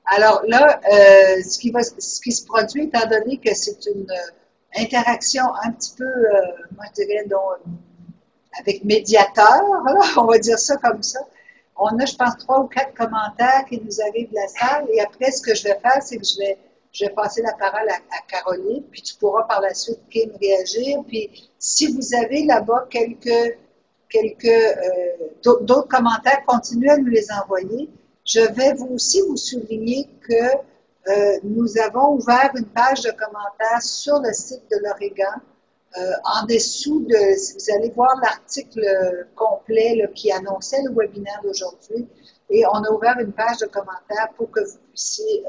Alors là, ce qui se produit, étant donné que c'est une interaction un petit peu, moi je dirais, avec médiateur, là, on va dire ça comme ça. On a, je pense, 3 ou 4 commentaires qui nous arrivent de la salle. Et après, ce que je vais faire, c'est que je vais passer la parole à Caroline, puis tu pourras par la suite, Kim, réagir. Puis si vous avez là-bas d'autres commentaires, continuez à nous les envoyer. Je vais vous aussi vous souligner que nous avons ouvert une page de commentaires sur le site de l'Oregon. En dessous de, si vous allez voir l'article complet là, qui annonçait le webinaire d'aujourd'hui, et on a ouvert une page de commentaires pour que vous puissiez,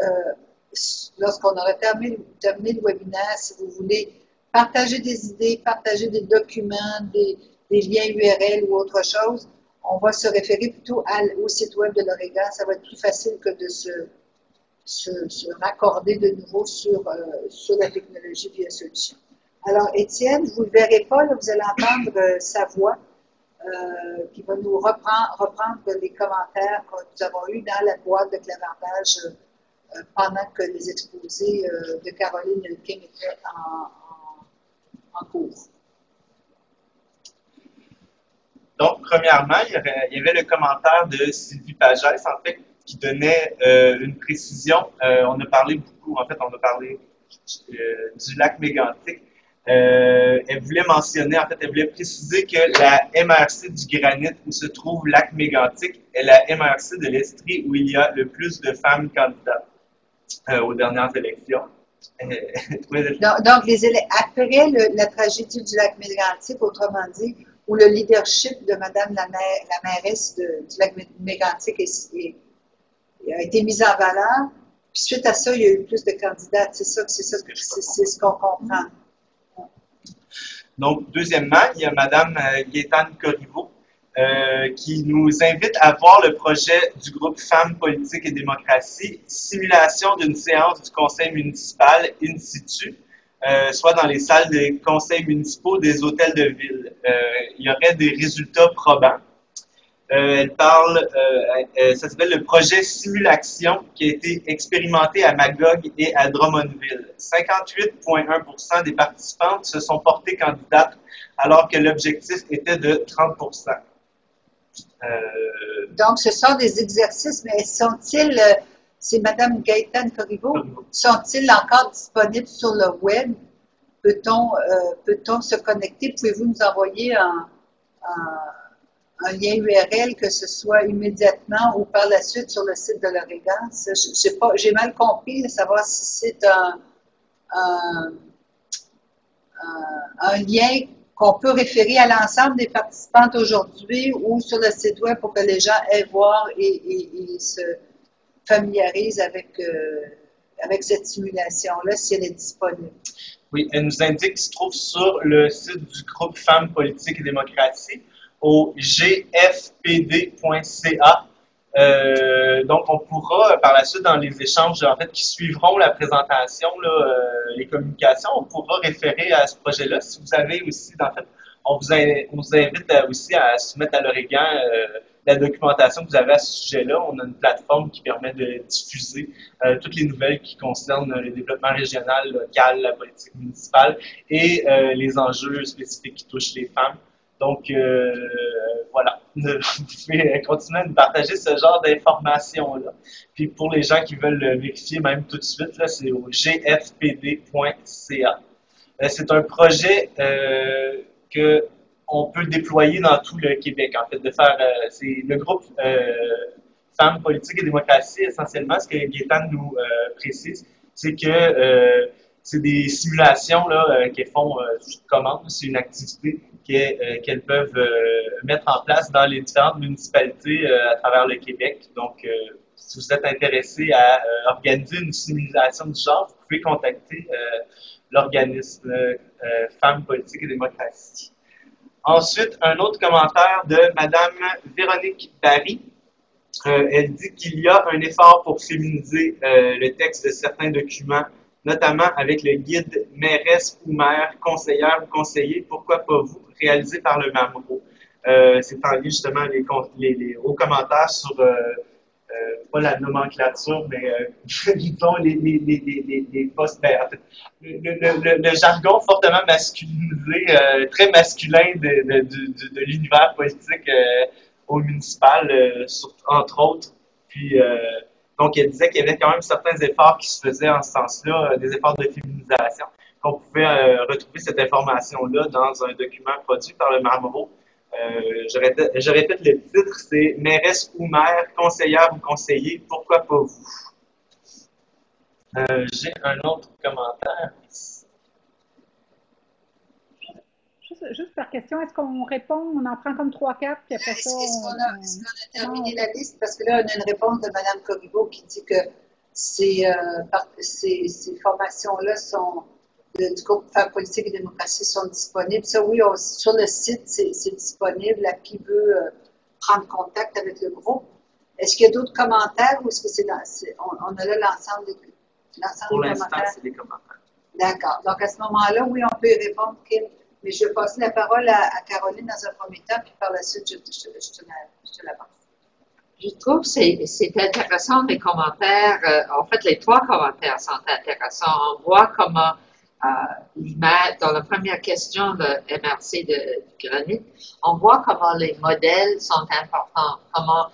lorsqu'on aura terminé le webinaire, si vous voulez partager des idées, partager des documents, des liens URL ou autre chose, on va se référer plutôt au site web de l'Oregon. Ça va être plus facile que de se raccorder de nouveau sur la technologie via solution. Alors, Étienne, vous ne le verrez pas, là, vous allez entendre sa voix qui va nous reprendre les commentaires que nous avons eus dans la boîte de clavardage pendant que les exposés de Caroline et de Kim étaient en cours. Donc, premièrement, il y avait le commentaire de Sylvie Pagès, en fait, qui donnait une précision. On a parlé beaucoup, en fait, on a parlé du lac Mégantic. Elle voulait mentionner, en fait, elle voulait préciser que la MRC du Granit où se trouve lac Mégantic est la MRC de l'Estrie où il y a le plus de femmes candidates aux dernières élections. Donc, après la tragédie du lac Mégantic, autrement dit, où le leadership de Madame la mairesse du lac Mégantic a été mis en valeur, puis suite à ça, il y a eu plus de candidates. C'est ce qu'on comprend. Donc, deuxièmement, il y a Mme Gaétane Corriveau qui nous invite à voir le projet du groupe Femmes, Politique et Démocratie, simulation d'une séance du conseil municipal in situ, soit dans les salles des conseils municipaux des hôtels de ville. Il y aurait des résultats probants. Elle parle, ça s'appelle le projet Simulation qui a été expérimenté à Magog et à Drummondville. 58,1% des participantes se sont portées candidates alors que l'objectif était de 30%. Donc, ce sont des exercices, mais sont-ils, c'est Mme Gaétane Corriveau, sont-ils encore disponibles sur le web? Peut-on se connecter? Pouvez-vous nous envoyer un lien URL, que ce soit immédiatement ou par la suite sur le site de l'Oregon? J'ai mal compris de savoir si c'est un lien qu'on peut référer à l'ensemble des participantes aujourd'hui ou sur le site web pour que les gens aient voir et se familiarisent avec cette simulation-là, si elle est disponible. Oui, elle nous indique qu'il se trouve sur le site du groupe Femmes, Politique et Démocratie, au gfpd.ca. Donc, on pourra, par la suite, dans les échanges en fait, qui suivront la présentation, là, les communications, on pourra référer à ce projet-là. Si vous avez aussi, en fait, on vous invite aussi à soumettre à l'Oregon la documentation que vous avez à ce sujet-là. On a une plateforme qui permet de diffuser toutes les nouvelles qui concernent le développement régional, local, la politique municipale et les enjeux spécifiques qui touchent les femmes. Donc, voilà, vous pouvez continuer à nous partager ce genre d'informations-là. Puis pour les gens qui veulent le vérifier même tout de suite, c'est au gfpd.ca. C'est un projet qu'on peut déployer dans tout le Québec, en fait, c'est le groupe Femmes, Politique et Démocratie, essentiellement, ce que Gaétane nous précise, c'est que c'est des simulations qu'elles font sous commande, c'est une activité qu'elles peuvent mettre en place dans les différentes municipalités à travers le Québec. Donc, si vous êtes intéressé à organiser une simulation du genre, vous pouvez contacter l'organisme Femmes, Politique et Démocratie. Ensuite, un autre commentaire de Mme Véronique Barry. Elle dit qu'il y a un effort pour féminiser le texte de certains documents, notamment avec le guide mairesse ou maire, conseillère ou conseiller, pourquoi pas vous, réalisé par le MAMRO. C'est en lien justement les hauts commentaires sur pas la nomenclature, mais disons les postes, ben, en fait, le jargon fortement masculinisé, très masculin de l'univers politique au municipal, entre autres. Puis, donc, elle disait qu'il y avait quand même certains efforts qui se faisaient en ce sens-là, des efforts de féminisation, qu'on pouvait retrouver cette information-là dans un document produit par le Marmot. Je répète le titre, c'est mairesse ou maire, conseillère ou conseiller, pourquoi pas vous? J'ai un autre commentaire. Juste par question, est-ce qu'on répond, on en prend comme 3-4, puis après ça, Est-ce qu'on a terminé la liste? Parce que là, on a une réponse de Mme Corriveau qui dit que ces formations-là sont du groupe Femmes Politique et Démocratie sont disponibles. Ça, oui, sur le site, c'est disponible à qui veut prendre contact avec le groupe. Est-ce qu'il y a d'autres commentaires ou est-ce que on a là l'ensemble des Pour l'instant, c'est des commentaires. D'accord. Donc, à ce moment-là, oui, on peut y répondre, Kim. Mais je vais passer la parole à Caroline dans un premier temps, puis par la suite, je te la passe. Je trouve que c'est intéressant les commentaires. En fait, les 3 commentaires sont intéressants. On voit comment l'image, dans la première question de MRC de Granit, on voit comment les modèles sont importants. Comment,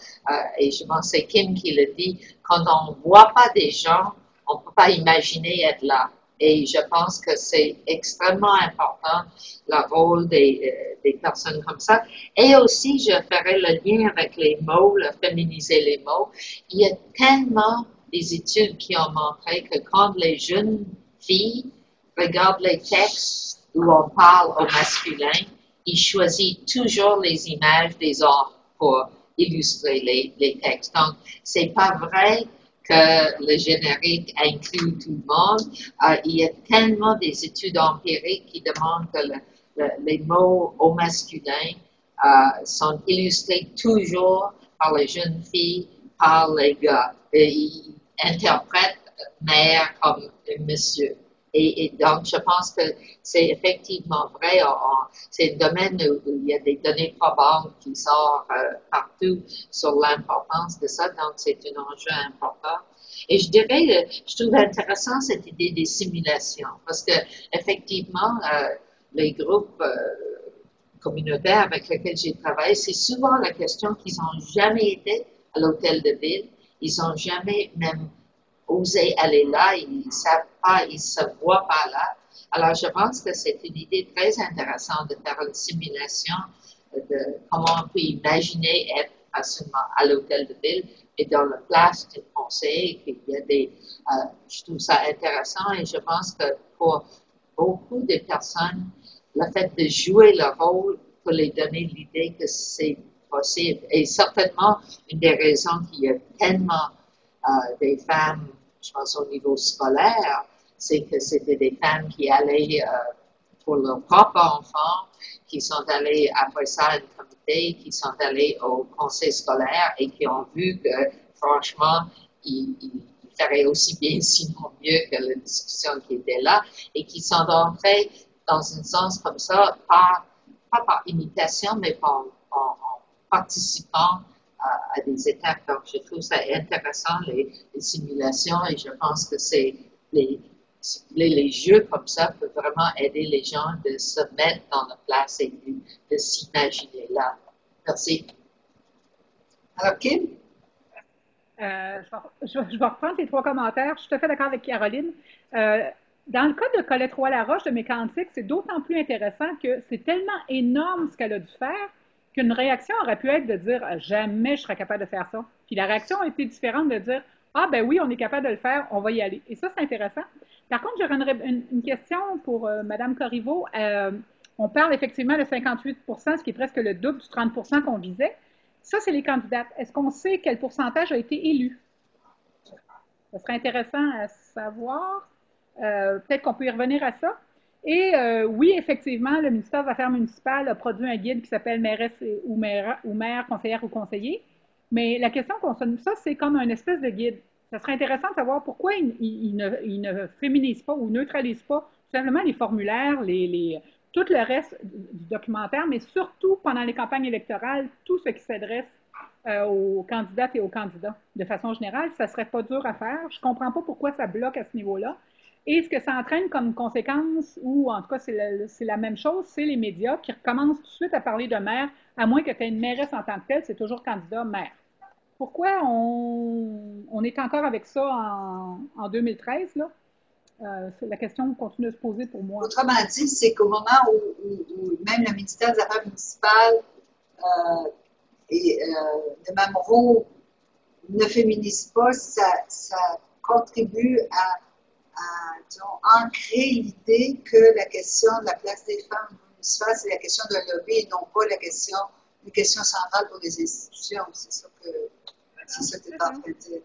et je pense que c'est Kim qui le dit, quand on ne voit pas des gens, on ne peut pas imaginer être là. Et je pense que c'est extrêmement important, le rôle des personnes comme ça. Et aussi, je ferai le lien avec les mots, le féminiser les mots. Il y a tellement des études qui ont montré que quand les jeunes filles regardent les textes où on parle au masculin, ils choisissent toujours les images des hommes pour illustrer les textes. Donc, c'est pas vrai que le générique inclut tout le monde. Il y a tellement des études empiriques qui demandent que les mots au masculin sont illustrés toujours par les jeunes filles, par les gars. Et ils interprètent mère comme monsieur. Et donc, je pense que c'est effectivement vrai. C'est un domaine où il y a des données probables qui sortent partout sur l'importance de ça. Donc, c'est un enjeu important. Et je dirais, je trouve intéressant cette idée des simulations parce que effectivement, les groupes communautaires avec lesquels j'ai travaillé, c'est souvent la question qu'ils n'ont jamais été à l'hôtel de ville. Ils n'ont jamais même oser aller là, ils ne savent pas, ils ne se voient pas là. Alors, je pense que c'est une idée très intéressante de faire une simulation de comment on peut imaginer être facilement à l'hôtel de ville et dans la place du conseil, qu'il y a je trouve ça intéressant et je pense que pour beaucoup de personnes, le fait de jouer le rôle peut les donner l'idée que c'est possible. Et certainement, une des raisons qu'il y a tellement des femmes, je pense au niveau scolaire, c'est que c'était des femmes qui allaient pour leurs propres enfants, qui sont allées après ça à une comité, qui sont allées au conseil scolaire et qui ont vu que, franchement, ils feraient aussi bien, sinon mieux que la discussion qui était là, et qui sont entrés dans un sens comme ça, pas par imitation, mais en participant à des étapes. Donc, je trouve ça intéressant, les simulations, et je pense que c'est les jeux comme ça peuvent vraiment aider les gens de se mettre dans la place et de s'imaginer là. Merci. Alors, Kim? Je vais reprendre ces 3 commentaires. Je suis tout à fait d'accord avec Caroline. Dans le cas de Colette Roy-Laroche de Mécantic, c'est d'autant plus intéressant que c'est tellement énorme ce qu'elle a dû faire qu'une réaction aurait pu être de dire jamais je serais capable de faire ça. Puis la réaction a été différente de dire ah ben oui, on est capable de le faire, on va y aller. Et ça, c'est intéressant. Par contre, j'aurais une question pour Mme Corriveau. On parle effectivement de 58 ce qui est presque le double du 30 qu'on visait. Ça, c'est les candidates. Est-ce qu'on sait quel pourcentage a été élu? Ce serait intéressant à savoir. Peut-être qu'on peut y revenir à ça. Et oui, effectivement, le ministère des Affaires municipales a produit un guide qui s'appelle mairesse ou maire, conseillère ou conseiller. Mais la question concerne ça, c'est comme un espèce de guide. Ça serait intéressant de savoir pourquoi il ne féminise pas ou neutralise pas tout simplement les formulaires, tout le reste du documentaire, mais surtout pendant les campagnes électorales, tout ce qui s'adresse aux candidates et aux candidats. De façon générale, ça ne serait pas dur à faire. Je ne comprends pas pourquoi ça bloque à ce niveau-là. Et ce que ça entraîne comme conséquence, ou en tout cas c'est la même chose, c'est les médias qui recommencent tout de suite à parler de maire, à moins que tu aies une mairesse en tant que telle, c'est toujours candidat maire. Pourquoi on est encore avec ça en 2013, là? La question continue de se poser pour moi. Autrement dit, c'est qu'au moment où même le ministère des Affaires municipales et de Mamro ne féminise pas, ça contribue à disons, ancrer l'idée que la question de la place des femmes municipales, c'est la question de lobby et non pas la question centrale pour les institutions. C'est ça que tu es en train de dire.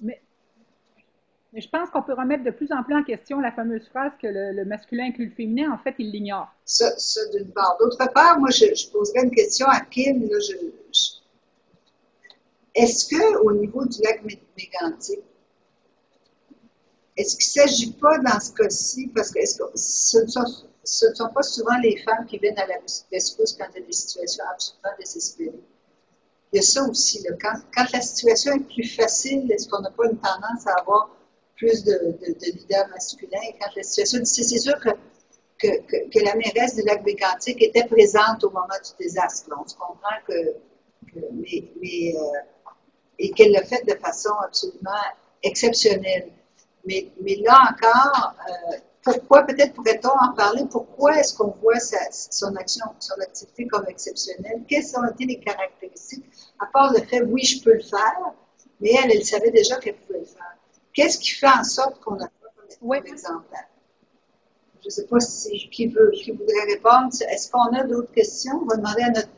Mais je pense qu'on peut remettre de plus en plus en question la fameuse phrase que le masculin inclut le féminin. En fait, il l'ignore. Ça d'une part. D'autre part, moi, je poserais une question à Kim. Est-ce qu'au niveau du lac Mégantic, est-ce qu'il ne s'agit pas dans ce cas-ci, parce que ce ne sont pas souvent les femmes qui viennent à la rescousse quand il y a des situations absolument désespérées. Il y a ça aussi. Là, quand la situation est plus facile, est-ce qu'on n'a pas une tendance à avoir plus de leaders masculins? Quand la situation est difficile, c'est sûr que la mairesse du lac Mégantic était présente au moment du désastre. Là. On se comprend et qu'elle l'a fait de façon absolument exceptionnelle. Mais là encore, pourquoi, peut-être pourrait-on en parler, pourquoi est-ce qu'on voit son action, son activité comme exceptionnelle? Quelles ont été les caractéristiques? À part le fait, oui, je peux le faire, mais elle savait déjà qu'elle pouvait le faire. Qu'est-ce qui fait en sorte qu'on n'a pas comme exemplaire? Je ne sais pas qui voudrait répondre. Est-ce qu'on a d'autres questions? On va demander à notre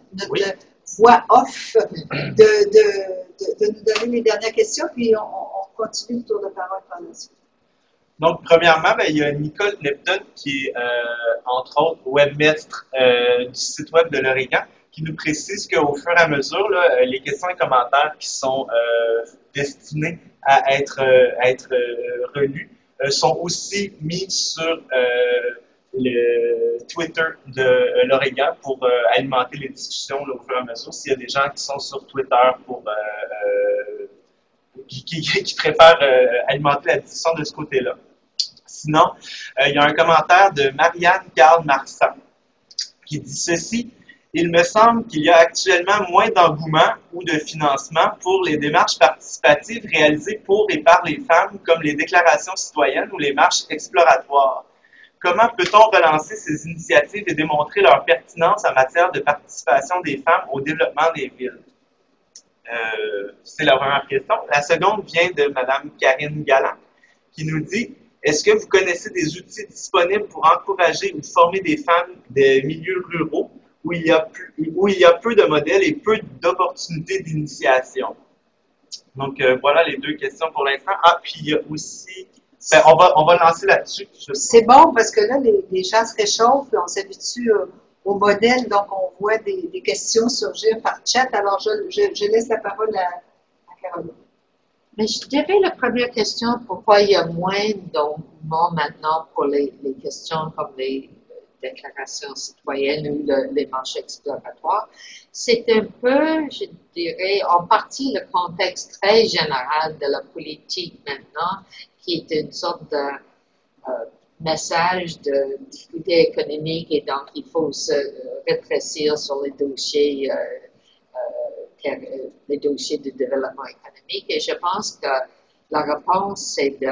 voix off de nous donner les dernières questions, puis on continue le tour de parole par la suite. Donc, premièrement, il y a Nicole Neptune qui est, entre autres, webmaître du site web de l'Origan, qui nous précise qu'au fur et à mesure, là, les questions et commentaires qui sont destinés à être relus sont aussi mis sur le Twitter de l'Origan pour alimenter les discussions là, au fur et à mesure. S'il y a des gens qui sont sur Twitter qui préfèrent alimenter la discussion de ce côté-là. Sinon, il y a un commentaire de Marianne Garde-Marsan qui dit ceci. Il me semble qu'il y a actuellement moins d'engouement ou de financement pour les démarches participatives réalisées pour et par les femmes, comme les déclarations citoyennes ou les marches exploratoires. Comment peut-on relancer ces initiatives et démontrer leur pertinence en matière de participation des femmes au développement des villes? C'est la première question. La seconde vient de Mme Karine Galland, qui nous dit « Est-ce que vous connaissez des outils disponibles pour encourager ou former des femmes des milieux ruraux où il y a peu de modèles et peu d'opportunités d'initiation? » Donc, voilà les deux questions pour l'instant. Ah, puis il y a aussi... on va lancer là-dessus. C'est bon, parce que là, les gens se réchauffent, on s'habitue au modèle, donc on voit des questions surgir par chat. Alors, je laisse la parole à Caroline. Mais je dirais la première question, pourquoi il y a moins d'engouement maintenant pour les questions comme les déclarations citoyennes ou les marches exploratoires, c'est un peu, je dirais, en partie le contexte très général de la politique maintenant, qui est une sorte de message de difficultés économiques et donc il faut se rétrécir sur les dossiers de développement économique. Et je pense que la réponse, c'est de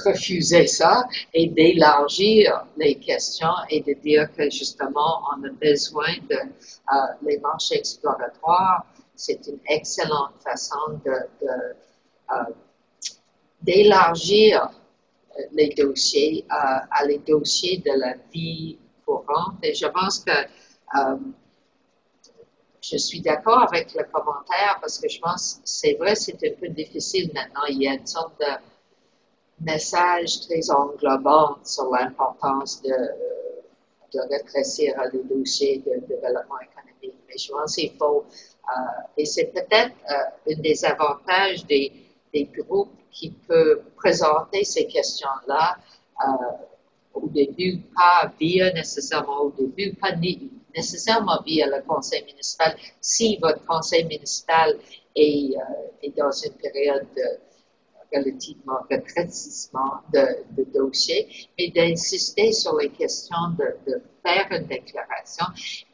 refuser ça et d'élargir les questions et de dire que justement, on a besoin de les marches exploratoires. C'est une excellente façon d'élargir les dossiers à les dossiers de la vie courante. Et je pense que je suis d'accord avec le commentaire parce que je pense que c'est vrai, c'est un peu difficile maintenant. Il y a une sorte de message très englobant sur l'importance de rétrécir les dossiers de développement économique. Mais je pense qu'il faut, et c'est peut-être un des avantages des groupes qui peuvent présenter ces questions-là au début, pas nécessairement au début, pas nécessairement via le conseil municipal, si votre conseil municipal est dans une période de relativement rétrécissement de dossiers, mais d'insister sur les questions de faire une déclaration,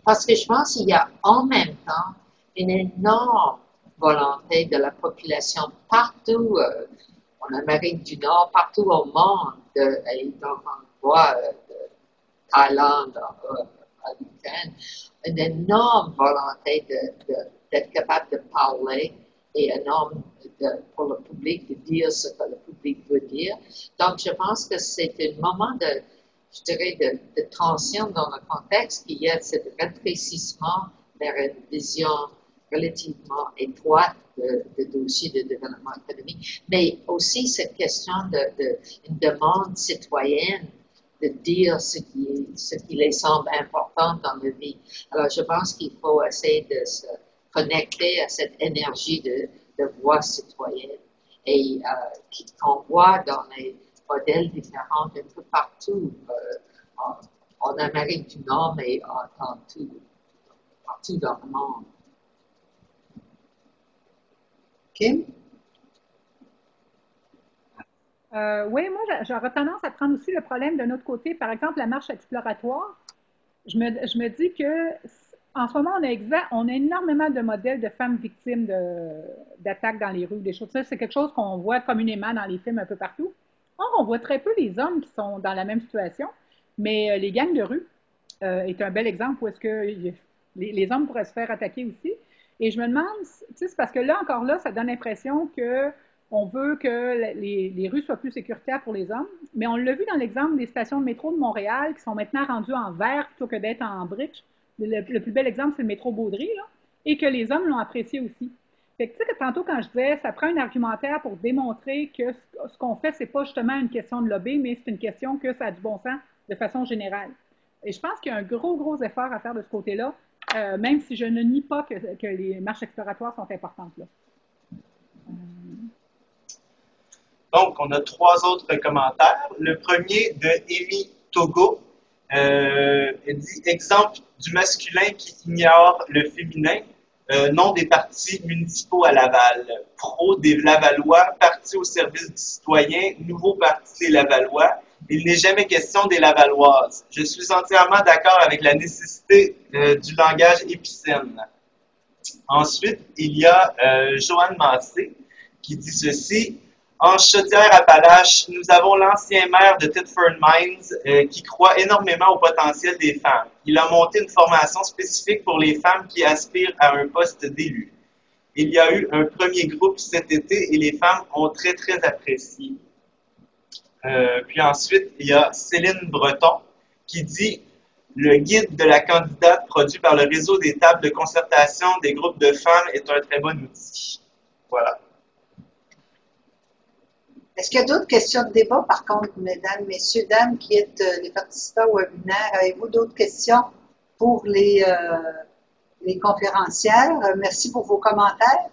parce que je pense qu'il y a en même temps une énorme volonté de la population partout en Amérique du Nord, partout au monde, et donc on voit de Thaïlande à l'Ukraine, une énorme volonté d'être capable de parler et énorme pour le public de dire ce que le public veut dire. Donc, je pense que c'est un moment je dirais, de tension dans le contexte, qu'il y a ce rétrécissement vers une vision relativement étroite de dossiers de développement économique, mais aussi cette question d'une demande citoyenne de dire ce qui les semble important dans la vie. Alors, je pense qu'il faut essayer de se connecter à cette énergie de voix citoyenne et qu'on voit dans les modèles différents un peu partout en Amérique du Nord, mais partout dans le monde. Kim? Oui, moi, j'aurais tendance à prendre aussi le problème d'un autre côté. Par exemple, la marche exploratoire. Je me dis que en ce moment, on a énormément de modèles de femmes victimes d'attaques dans les rues, des choses. Ça, c'est quelque chose qu'on voit communément dans les films un peu partout. Or, on voit très peu les hommes qui sont dans la même situation, mais les gangs de rue est un bel exemple où est-ce que les hommes pourraient se faire attaquer aussi. Et je me demande, tu sais, c'est parce que là, encore là, ça donne l'impression que on veut que les rues soient plus sécuritaires pour les hommes, mais on l'a vu dans l'exemple des stations de métro de Montréal qui sont maintenant rendues en verre plutôt que d'être en briques. Le plus bel exemple, c'est le métro Baudry, là, et que les hommes l'ont apprécié aussi. Fait que, tu sais, que tantôt, quand je disais, ça prend un argumentaire pour démontrer que ce qu'on fait, c'est pas justement une question de lobby, mais c'est une question que ça a du bon sens de façon générale. Et je pense qu'il y a un gros effort à faire de ce côté-là, même si je ne nie pas que les marches exploratoires sont importantes, là. Donc, on a 3 autres commentaires. Le premier de Amy Togo. Elle dit « Exemple du masculin qui ignore le féminin. Nom des partis municipaux à Laval. Pro des Lavallois, parti au service du citoyen, nouveau parti des Lavallois. Il n'est jamais question des Lavalloises. Je suis entièrement d'accord avec la nécessité du langage épicène. » Ensuite, il y a Joanne Massé qui dit ceci. En Chaudière-Appalaches, nous avons l'ancien maire de Thetford Mines qui croit énormément au potentiel des femmes. Il a monté une formation spécifique pour les femmes qui aspirent à un poste d'élu. Il y a eu un premier groupe cet été et les femmes ont très apprécié. Puis ensuite, il y a Céline Breton qui dit « Le guide de la candidate produit par le réseau des tables de concertation des groupes de femmes est un très bon outil. » Voilà. Est-ce qu'il y a d'autres questions de débat, par contre, mesdames, messieurs, dames, qui êtes les participants au webinaire? Avez-vous d'autres questions pour les conférencières? Merci pour vos commentaires.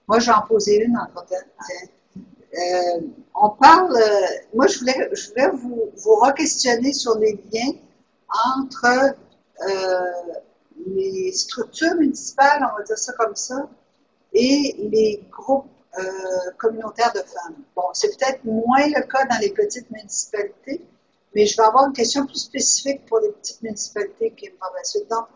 Moi, je vais en poser une entre-temps. On parle, moi, je voulais vous re-questionner sur les liens entre les structures municipales, on va dire ça comme ça, et les groupes communautaires de femmes. Bon, c'est peut-être moins le cas dans les petites municipalités, mais je vais avoir une question plus spécifique pour les petites municipalités qui par la suite. Donc,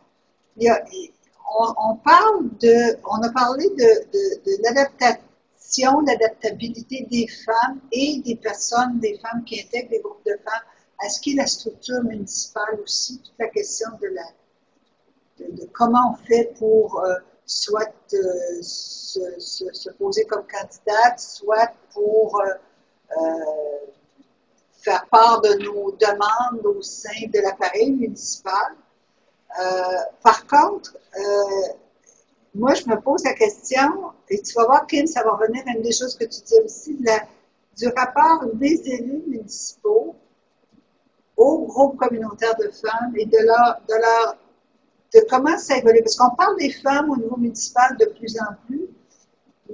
on a parlé de l'adaptation, l'adaptabilité des femmes et des femmes qui intègrent des groupes de femmes à ce qui est la structure municipale aussi, toute la question de comment on fait pour soit se poser comme candidate, soit pour faire part de nos demandes au sein de l'appareil municipal. Par contre, moi, je me pose la question, et tu vas voir, Kim, ça va revenir à une des choses que tu dis aussi, du rapport des élus municipaux aux groupes communautaires de femmes et de comment ça évolue. Parce qu'on parle des femmes au niveau municipal de plus en plus,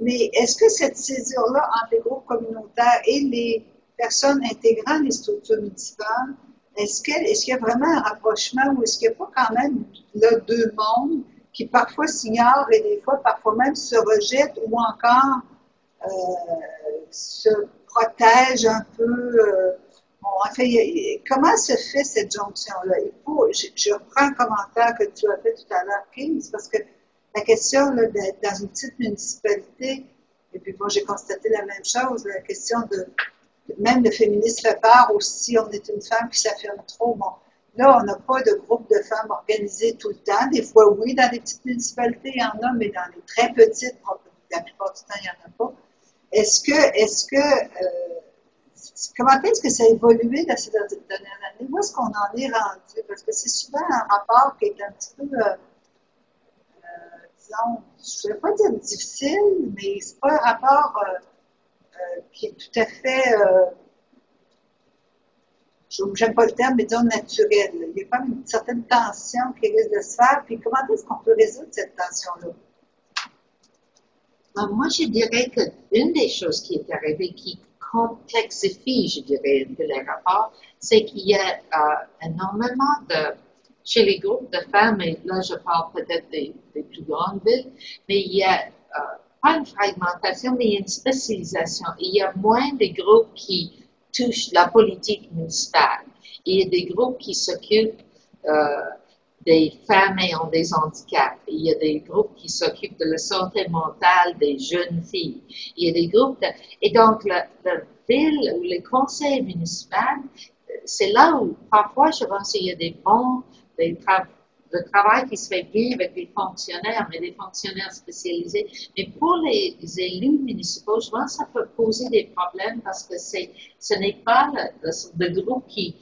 mais est-ce que cette césure-là entre les groupes communautaires et les personnes intégrant les structures municipales est-ce qu'il y a vraiment un rapprochement ou est-ce qu'il n'y a pas quand même là, deux mondes qui parfois s'ignorent et des fois, parfois même se rejettent ou encore se protègent un peu? Bon, enfin, comment se fait cette jonction-là? Je reprends un commentaire que tu as fait tout à l'heure, Kim, c'est parce que la question d'être dans une petite municipalité, et puis moi j'ai constaté la même chose, la question de même le féminisme fait part aussi, on est une femme qui s'affirme trop. Bon, là, on n'a pas de groupe de femmes organisées tout le temps. Des fois, oui, dans les petites municipalités, il y en a, mais dans les très petites, la plupart du temps, il n'y en a pas. Comment est-ce que ça a évolué dans ces dernières années? Où est-ce qu'on en est rendu? Parce que c'est souvent un rapport qui est un petit peu, disons, je ne vais pas dire difficile, mais c'est pas un rapport qui est tout à fait, j'aime pas le terme, mais disons naturel. Il y a quand même une certaine tension qui risque de se faire. Puis comment est-ce qu'on peut résoudre cette tension-là? Moi, je dirais qu'une des choses qui est arrivée, qui complexifie, je dirais, un peu les rapports, c'est qu'il y a énormément chez les groupes de femmes, et là je parle peut-être des plus grandes villes, mais il y a pas une fragmentation, mais il y a une spécialisation. Il y a moins de groupes qui touchent la politique municipale. Il y a des groupes qui s'occupent des femmes ayant des handicaps. Il y a des groupes qui s'occupent de la santé mentale des jeunes filles. Il y a des groupes et donc la ville ou les conseils municipaux, c'est là où parfois je pense qu'il y a le travail qui se fait bien avec des fonctionnaires, mais des fonctionnaires spécialisés. Mais pour les élus municipaux, je pense que ça peut poser des problèmes parce que ce n'est pas le groupe qui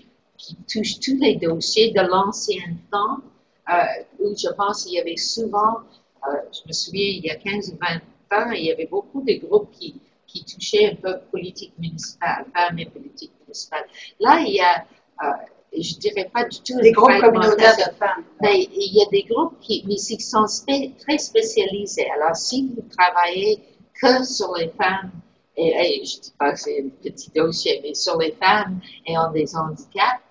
touche tous les dossiers de l'ancien temps, où je pense qu'il y avait souvent, je me souviens, il y a 15 ou 20 ans, il y avait beaucoup de groupes qui touchaient un peu politique municipale, femmes et politique municipale. Là, il y a, je ne dirais pas du tout des groupes communautaires de femmes. Mais il y a des groupes qui sont très spécialisés. Alors, si vous travaillez que sur les femmes, et je ne dis pas que c'est un petit dossier, mais sur les femmes ayant des handicaps,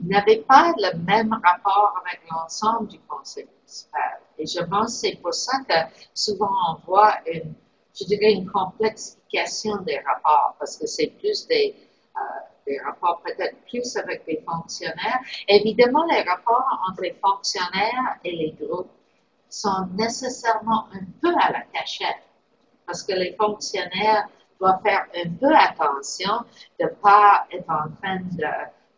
vous n'avez pas le même rapport avec l'ensemble du conseil municipal. Et je pense que c'est pour ça que souvent on voit une complexification des rapports, parce que c'est plus des rapports peut-être plus avec les fonctionnaires. Évidemment, les rapports entre les fonctionnaires et les groupes sont nécessairement un peu à la cachette, parce que les fonctionnaires doivent faire un peu attention de ne pas être en train de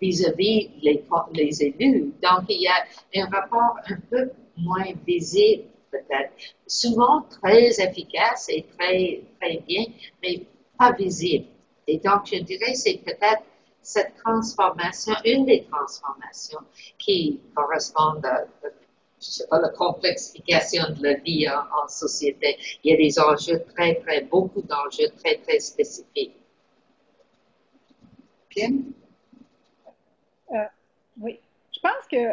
vis-à-vis les élus. Donc, il y a un rapport un peu moins visible, peut-être. Souvent très efficace et très, très bien, mais pas visible. Et donc, je dirais que c'est peut-être cette transformation, une des transformations qui correspondent à, je sais pas, la complexification de la vie en société. Il y a des enjeux beaucoup d'enjeux très, très spécifiques. Kim? Oui. Je pense que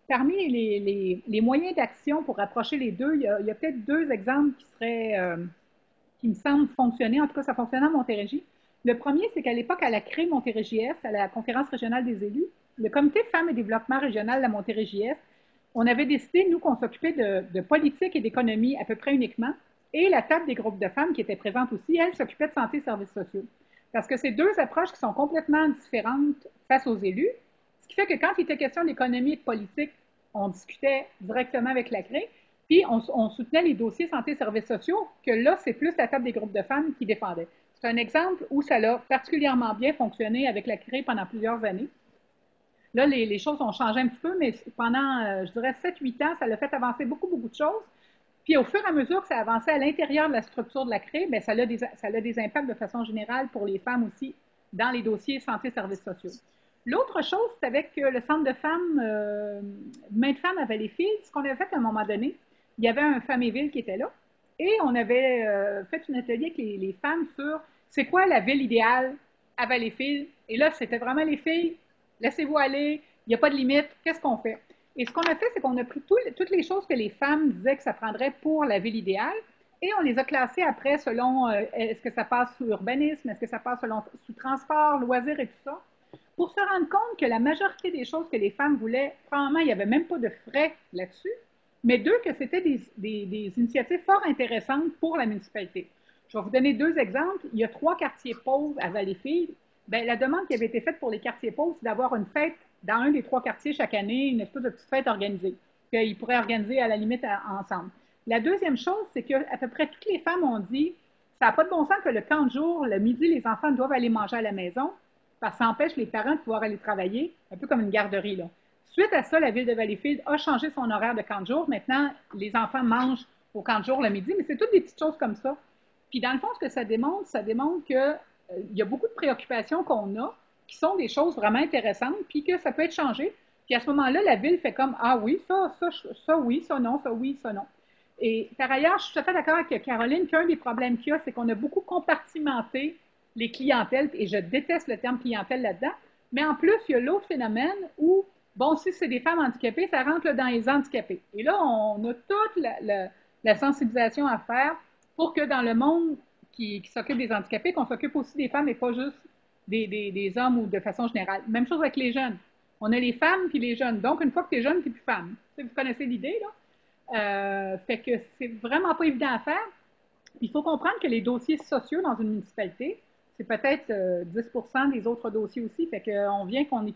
parmi les moyens d'action pour rapprocher les deux, il y a peut-être deux exemples qui me semblent fonctionner. En tout cas, ça fonctionnait à Montérégie. Le premier, c'est qu'à l'époque, à la CRE Montérégie-Est, à la Conférence régionale des élus, le Comité Femmes et développement régional de la Montérégie-Est, on avait décidé, nous, qu'on s'occupait de politique et d'économie à peu près uniquement. Et la table des groupes de femmes qui était présente aussi, elle s'occupait de santé et services sociaux. Parce que c'est deux approches qui sont complètement différentes face aux élus. Ce qui fait que quand il était question d'économie et de politique, on discutait directement avec la CRE, puis on soutenait les dossiers santé et services sociaux, que là, c'est plus la table des groupes de femmes qui défendait. C'est un exemple où ça a particulièrement bien fonctionné avec la CRE pendant plusieurs années. Là, les choses ont changé un petit peu, mais pendant, je dirais, 7-8 ans, ça l'a fait avancer beaucoup, beaucoup de choses. Puis au fur et à mesure que ça avançait à l'intérieur de la structure de la CRE, bien, ça a des impacts de façon générale pour les femmes aussi dans les dossiers santé et services sociaux. L'autre chose, c'est avec le centre de femmes, Main de femmes à Valleyfield, ce qu'on avait fait à un moment donné, il y avait un Femmes-et-Ville qui était là, et on avait fait un atelier avec les femmes sur c'est quoi la ville idéale à Valleyfield. Et là, c'était vraiment les filles, laissez-vous aller, il n'y a pas de limite, qu'est-ce qu'on fait? Et ce qu'on a fait, c'est qu'on a pris toutes les choses que les femmes disaient que ça prendrait pour la ville idéale, et on les a classées après selon est-ce que ça passe sous urbanisme, est-ce que ça passe sous transport, loisirs et tout ça, pour se rendre compte que la majorité des choses que les femmes voulaient, probablement, il n'y avait même pas de frais là-dessus, mais deux, que c'était des initiatives fort intéressantes pour la municipalité. Je vais vous donner deux exemples. Il y a 3 quartiers pauvres à Valleyfield. Bien, la demande qui avait été faite pour les quartiers pauvres, c'est d'avoir une fête dans un des 3 quartiers chaque année, une espèce de petite fête organisée, qu'ils pourraient organiser à la limite ensemble. La deuxième chose, c'est qu'à peu près toutes les femmes ont dit, ça n'a pas de bon sens que le camp de jour, le midi, les enfants doivent aller manger à la maison, parce que ça empêche les parents de pouvoir aller travailler, un peu comme une garderie, là. Suite à ça, la ville de Valleyfield a changé son horaire de camp de jour. Maintenant, les enfants mangent au camp de jour le midi, mais c'est toutes des petites choses comme ça. Puis dans le fond, ce que ça démontre qu'il y a beaucoup de préoccupations qu'on a, qui sont des choses vraiment intéressantes, puis que ça peut être changé. Puis à ce moment-là, la ville fait comme, ah oui, ça oui, ça non, ça oui, ça non. Et par ailleurs, je suis tout à fait d'accord avec Caroline qu'un des problèmes qu'il y a, c'est qu'on a beaucoup compartimenté les clientèles, et je déteste le terme clientèle là-dedans, mais en plus, il y a l'autre phénomène où, bon, si c'est des femmes handicapées, ça rentre dans les handicapés. Et là, on a toute la sensibilisation à faire pour que dans le monde qui s'occupe des handicapés, qu'on s'occupe aussi des femmes et pas juste des hommes ou de façon générale. Même chose avec les jeunes. On a les femmes puis les jeunes. Donc, une fois que tu es jeune, tu n'es plus femme. Vous connaissez l'idée, là? Fait que c'est vraiment pas évident à faire. Il faut comprendre que les dossiers sociaux dans une municipalité, c'est peut-être 10% des autres dossiers aussi. Fait qu'on vient qu'on n'ait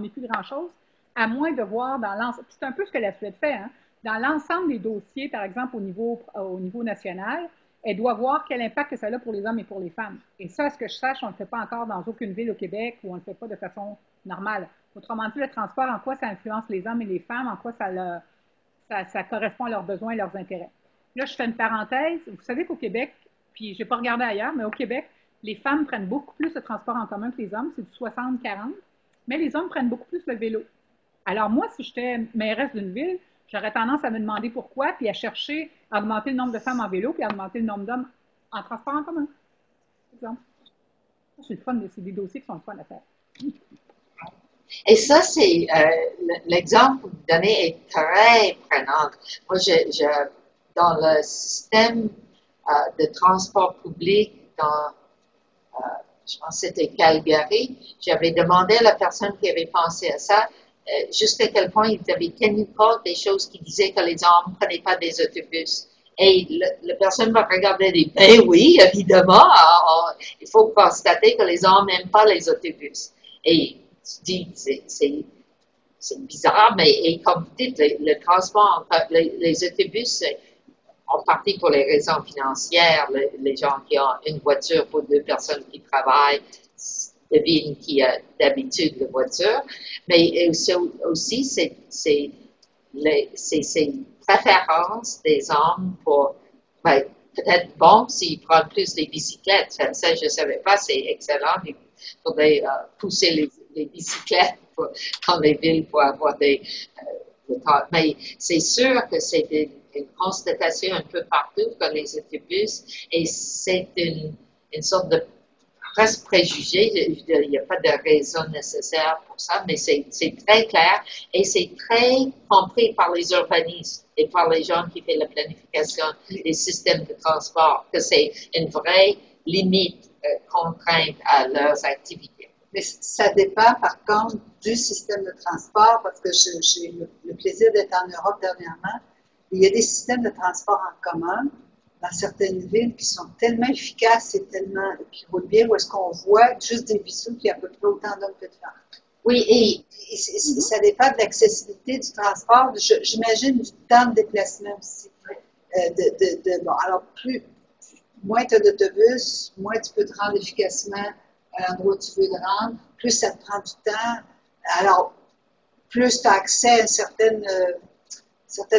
plus grand-chose, à moins de voir dans l'ensemble. C'est un peu ce que la Suède fait, hein? Dans l'ensemble des dossiers, par exemple, au niveau national, elle doit voir quel impact que ça a pour les hommes et pour les femmes. Et ça, à ce que je sache, on ne le fait pas encore dans aucune ville au Québec où on ne le fait pas de façon normale. Autrement dit, le transport, en quoi ça influence les hommes et les femmes, en quoi ça correspond à leurs besoins et leurs intérêts. Là, je fais une parenthèse. Vous savez qu'au Québec, puis je n'ai pas regardé ailleurs, mais au Québec, les femmes prennent beaucoup plus de transport en commun que les hommes. C'est du 60-40. Mais les hommes prennent beaucoup plus le vélo. Alors moi, si j'étais mairesse d'une ville, j'aurais tendance à me demander pourquoi, puis à chercher à augmenter le nombre de femmes en vélo, puis à augmenter le nombre d'hommes en transport en commun. C'est le fun, c'est des dossiers qui sont le fun à faire. Et ça, c'est l'exemple que vous donnez est très prenant. Moi, dans le système de transport public, je pense que c'était Calgary, j'avais demandé à la personne qui avait pensé à ça, jusqu'à quel point ils avaient tenu compte des choses qui disaient que les hommes ne prenaient pas des autobus. Et la personne m'a regardé et dit, ben oui, évidemment, il faut constater que les hommes n'aiment pas les autobus. Et tu dis, c'est bizarre, mais et comme vous dites, le transport, les autobus, en partie pour les raisons financières, les gens qui ont une voiture pour 2 personnes qui travaillent, devine qui a d'habitude de voiture, mais aussi c'est préférences des hommes pour, ben, peut-être bon s'ils prennent plus des bicyclettes, ça je ne savais pas, c'est excellent, il faudrait pousser les bicyclettes dans les villes pour avoir mais c'est sûr que c'est une constatation un peu partout que les autobus, et c'est une sorte de presque préjugé, il n'y a pas de raison nécessaire pour ça, mais c'est très clair et c'est très compris par les urbanistes et par les gens qui font la planification des systèmes de transport, que c'est une vraie limite, contrainte à leurs activités. Mais ça dépend par contre du système de transport, parce que j'ai le plaisir d'être en Europe dernièrement. Il y a des systèmes de transport en commun dans certaines villes qui sont tellement efficaces et qui roulent bien, où est-ce qu'on voit juste des bisous qu'il y a à peu près autant d'hommes que de femmes. Oui, et ça dépend de l'accessibilité du transport, j'imagine du temps de déplacement aussi. Bon, alors, moins tu as d'autobus, moins tu peux te rendre efficacement à l'endroit où tu veux te rendre, plus ça te prend du temps. Alors, plus tu as accès à certaines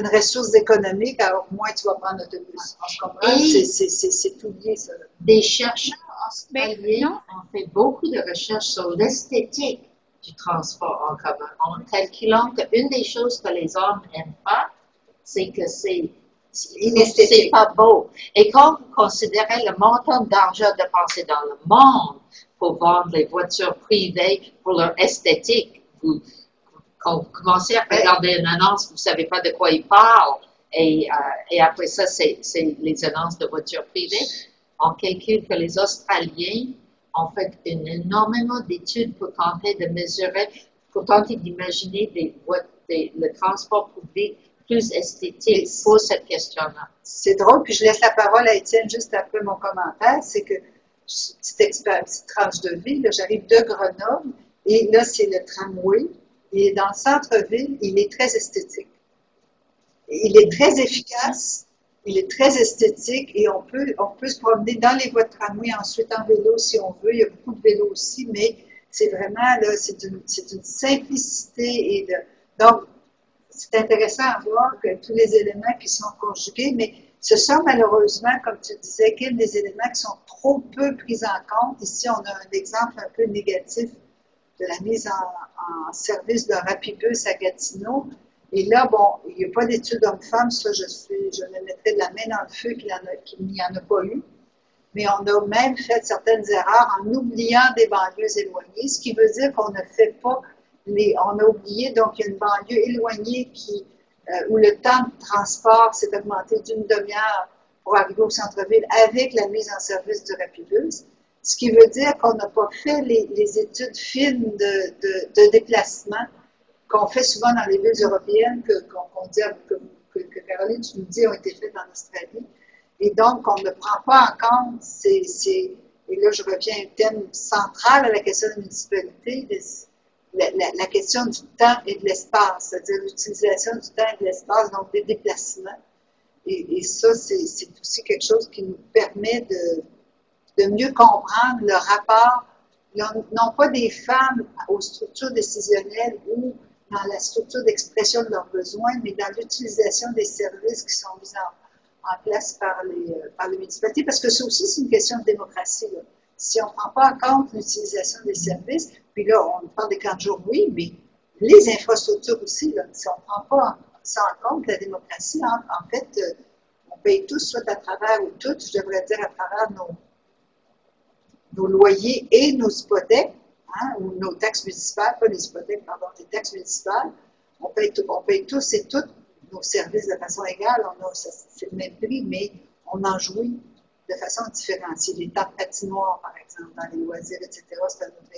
ressources économiques, alors moins tu vas prendre l'autobus. Je comprends, c'est tout lié, ça. Des chercheurs australiens ont fait beaucoup de recherches sur l'esthétique du transport en commun, en calculant qu'une des choses que les hommes n'aiment pas, c'est que c'est pas beau. Et quand vous considérez le montant d'argent dépensé dans le monde pour vendre les voitures privées pour leur esthétique, quand vous commencez à regarder une annonce, vous ne savez pas de quoi il parle. Et après ça, c'est les annonces de voitures privées. On calcule que les Australiens on fait énormément d'études pour tenter de mesurer, pour tenter d'imaginer le transport public plus esthétique pour cette question-là. C'est drôle, puis je laisse la parole à Étienne juste après mon commentaire, c'est que, petite tranche de vie, là, j'arrive de Grenoble, et là, c'est le tramway, et dans le centre-ville, il est très esthétique. Il est très efficace, il est très esthétique, et on peut se promener dans les voies de tramway, ensuite en vélo si on veut, il y a beaucoup de vélos aussi, mais c'est vraiment, là, c'est une simplicité, donc, c'est intéressant à voir que tous les éléments qui sont conjugués, mais ce sont malheureusement, comme tu disais, des éléments qui sont trop peu pris en compte. Ici, on a un exemple un peu négatif de la mise en service d'un rapibus à Gatineau. Et là, bon, il n'y a pas d'études hommes-femmes, ça, je me mettrais de la main dans le feu qu'il n'y en a pas eu. Mais on a même fait certaines erreurs en oubliant des banlieues éloignées, ce qui veut dire qu'on ne fait pas on a oublié, donc il y a une banlieue éloignée où le temps de transport s'est augmenté d'une demi-heure pour arriver au centre-ville avec la mise en service du rapibus, ce qui veut dire qu'on n'a pas fait les études fines de déplacement qu'on fait souvent dans les villes européennes, qu'on dit, que Caroline, tu nous dis, ont été faites en Australie. Et donc, on ne prend pas en compte et là je reviens à un thème central à la question de la municipalité, la question du temps et de l'espace, c'est-à-dire l'utilisation du temps et de l'espace, donc des déplacements. Et ça, c'est aussi quelque chose qui nous permet de mieux comprendre le rapport, non pas des femmes aux structures décisionnelles ou dans la structure d'expression de leurs besoins, mais dans l'utilisation des services qui sont mis en place par les municipalités, parce que ça aussi, c'est une question de démocratie, là. Si on ne prend pas en compte l'utilisation des services, puis là, on parle des camps de jour, oui, mais les infrastructures aussi, là, si on ne prend pas ça en compte, la démocratie, en fait, on paye tous, soit à travers, ou toutes, je devrais dire, à travers nos loyers et nos hypothèques, ou nos taxes municipales, pas les hypothèques, pardon, les taxes municipales, on paye tous et toutes nos services de façon égale, c'est le même prix, mais on en jouit de façon différenciée. Les temps de patinoire, par exemple, dans les loisirs, etc., c'est un autre